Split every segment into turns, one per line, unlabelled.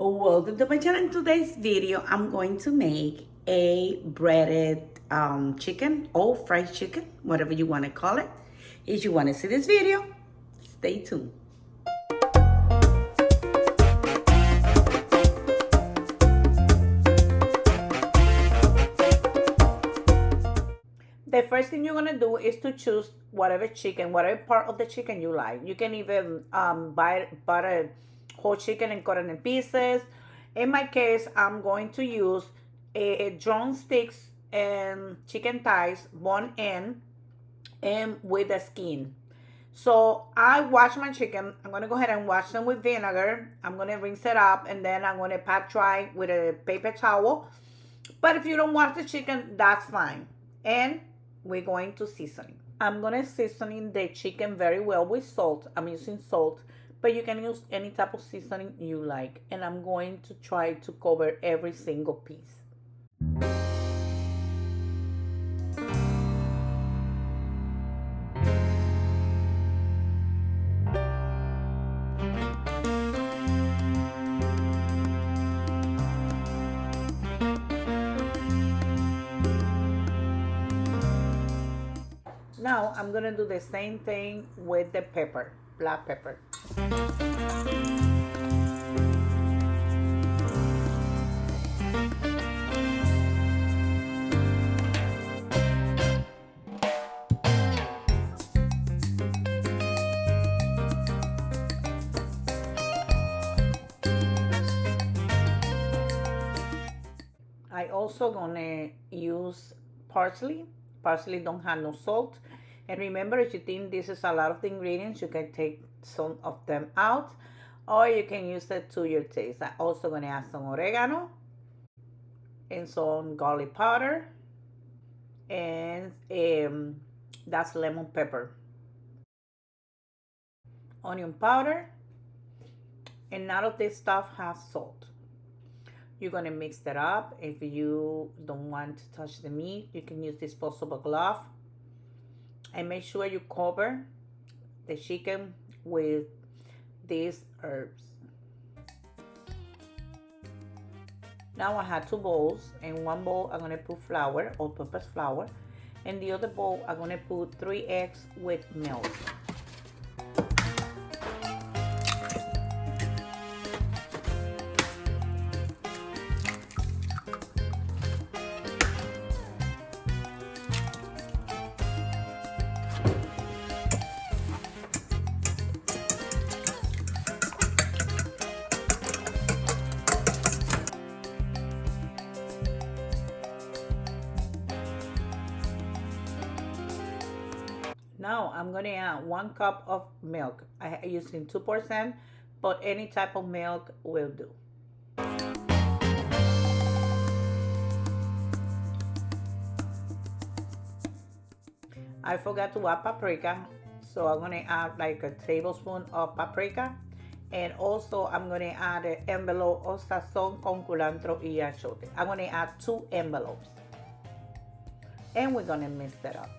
Welcome to my channel. In today's video, I'm going to make a breaded chicken or fried chicken, whatever you want to call it. If you want to see this video, stay tuned. The first thing you're gonna do is to choose whatever chicken, whatever part of the chicken you like. You can even buy a whole chicken and cut it in pieces. In my case, I'm going to use drumsticks and chicken thighs, bone in and with the skin. So I wash my chicken. I'm gonna go ahead and wash them with vinegar. I'm gonna rinse it up and then I'm gonna pat dry with a paper towel. But if you don't wash the chicken, that's fine. And we're going to season. I'm gonna seasoning the chicken very well with salt. I'm using salt, but you can use any type of seasoning you like. And I'm going to try to cover every single piece. Now I'm gonna do the same thing with the pepper, black pepper. I also gonna use parsley. Parsley don't have no salt. And remember, if you think this is a lot of the ingredients, you can take some of them out, or you can use it to your taste. I'm also gonna add some oregano and some garlic powder, and that's lemon pepper, onion powder, and none of this stuff has salt. You're gonna mix that up. If you don't want to touch the meat, you can use disposable glove. And make sure you cover the chicken with these herbs. Now I have two bowls. In one bowl I'm gonna put flour, all-purpose flour. In the other bowl I'm gonna put 3 eggs with milk. Now I'm gonna add 1 cup of milk. I using 2%, but any type of milk will do. I forgot to add paprika, so I'm gonna add like a tablespoon of paprika. And also I'm gonna add an envelope of sazón con culantro y achote. I'm gonna add 2 envelopes. And we're gonna mix that up.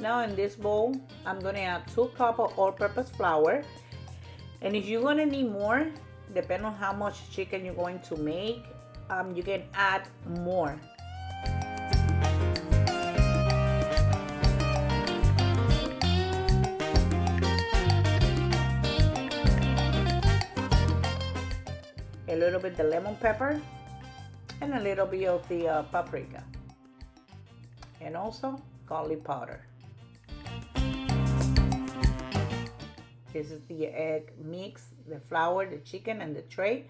Now in this bowl, I'm gonna add 2 cups of all-purpose flour. And if you're gonna need more, depending on how much chicken you're going to make, you can add more. A little bit of the lemon pepper and a little bit of the paprika. And also garlic powder. This is the egg mix, the flour, the chicken, and the tray.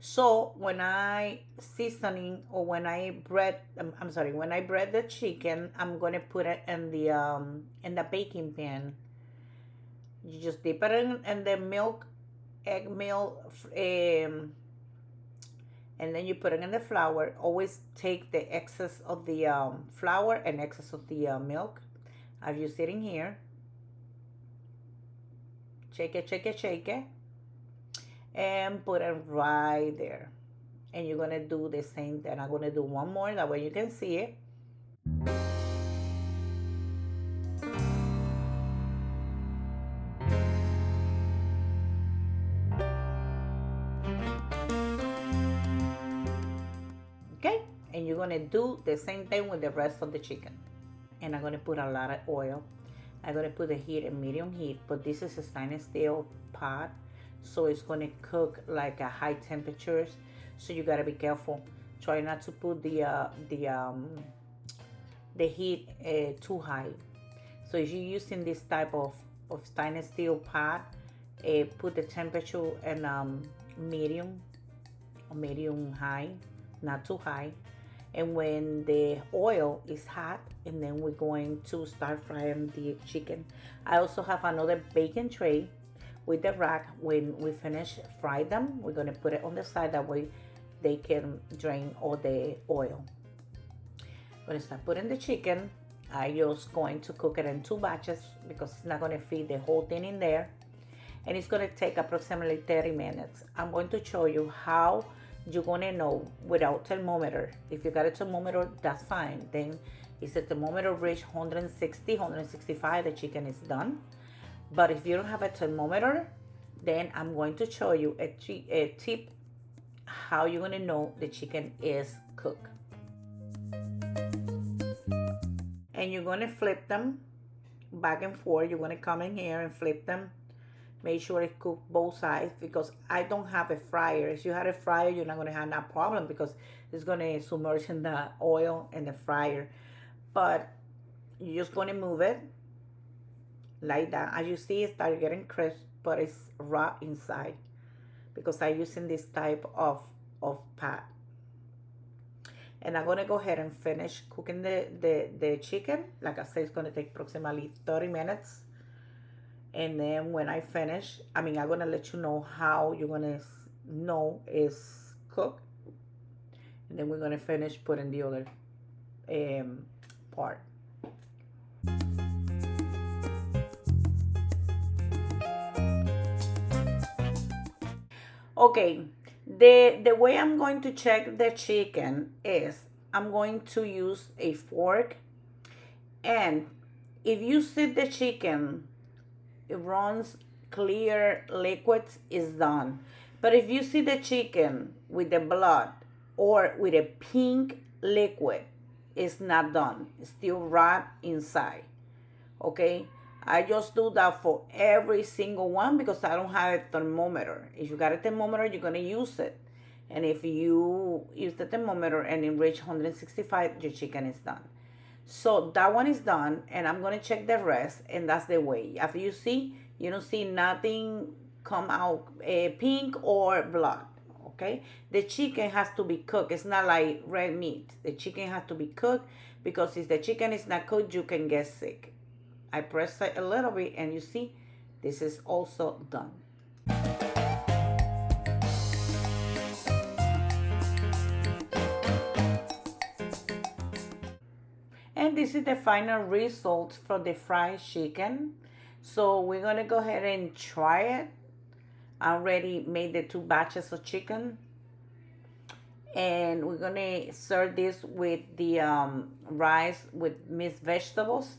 So when I seasoning or when I bread, when I bread the chicken, I'm gonna put it in the baking pan. You just dip it in the milk, egg milk, and then you put it in the flour. Always take the excess of the flour and excess of the milk. I've used it in here. Shake it, shake it, shake it. And put it right there. And you're gonna do the same thing. I'm gonna do one more, that way you can see it. Okay, and you're gonna do the same thing with the rest of the chicken. And I'm gonna put a lot of oil. I'm gonna put the heat in medium heat, but this is a stainless steel pot, so it's gonna cook like at high temperatures. So you gotta be careful. Try not to put the heat too high. So if you're using this type of stainless steel pot, put the temperature in medium or medium high, not too high. And when the oil is hot, and then we're going to start frying the chicken. I also have another baking tray with the rack. When we finish fry them, we're gonna put it on the side, that way they can drain all the oil. I'm gonna start putting the chicken. I just going to cook it in 2 batches because it's not gonna fit the whole thing in there, and it's gonna take approximately 30 minutes. I'm going to show you how you're gonna know without thermometer. If you got a thermometer, that's fine. Then if the thermometer reach 160, 165, the chicken is done. But if you don't have a thermometer, then I'm going to show you a tip how you're gonna know the chicken is cooked. And you're gonna flip them back and forth. You're gonna come in here and flip them. Make sure it cooks both sides, because I don't have a fryer. If you had a fryer, you're not gonna have that problem, because it's gonna submerge in the oil in the fryer. But you're just gonna move it like that. As you see, it started getting crisp, but it's raw inside, because I'm using this type of pot. And I'm gonna go ahead and finish cooking the chicken. Like I said, it's gonna take approximately 30 minutes. And then when I finish, I'm gonna let you know how you're gonna know it's cooked. And then we're gonna finish putting the other part. Okay, the way I'm going to check the chicken is I'm going to use a fork, and if you see the chicken, it runs clear liquids, is done. But if you see the chicken with the blood or with a pink liquid, it's not done. It's still raw inside. Okay, I just do that for every single one because I don't have a thermometer. If you got a thermometer, you're gonna use it. And if you use the thermometer and it reach 165, your chicken is done. So that one is done, and I'm gonna check the rest, and that's the way. After you see, you don't see nothing come out pink or blood. Okay, the chicken has to be cooked. It's not like red meat. The chicken has to be cooked, because if the chicken is not cooked, you can get sick. I press it a little bit, and you see, this is also done. And this is the final result for the fried chicken. So we're gonna go ahead and try it. I already made the 2 batches of chicken. And we're gonna serve this with the rice with mixed vegetables.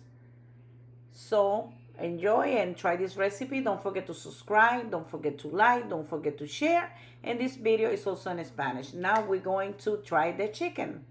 So enjoy and try this recipe. Don't forget to subscribe, don't forget to like, don't forget to share. And this video is also in Spanish. Now we're going to try the chicken.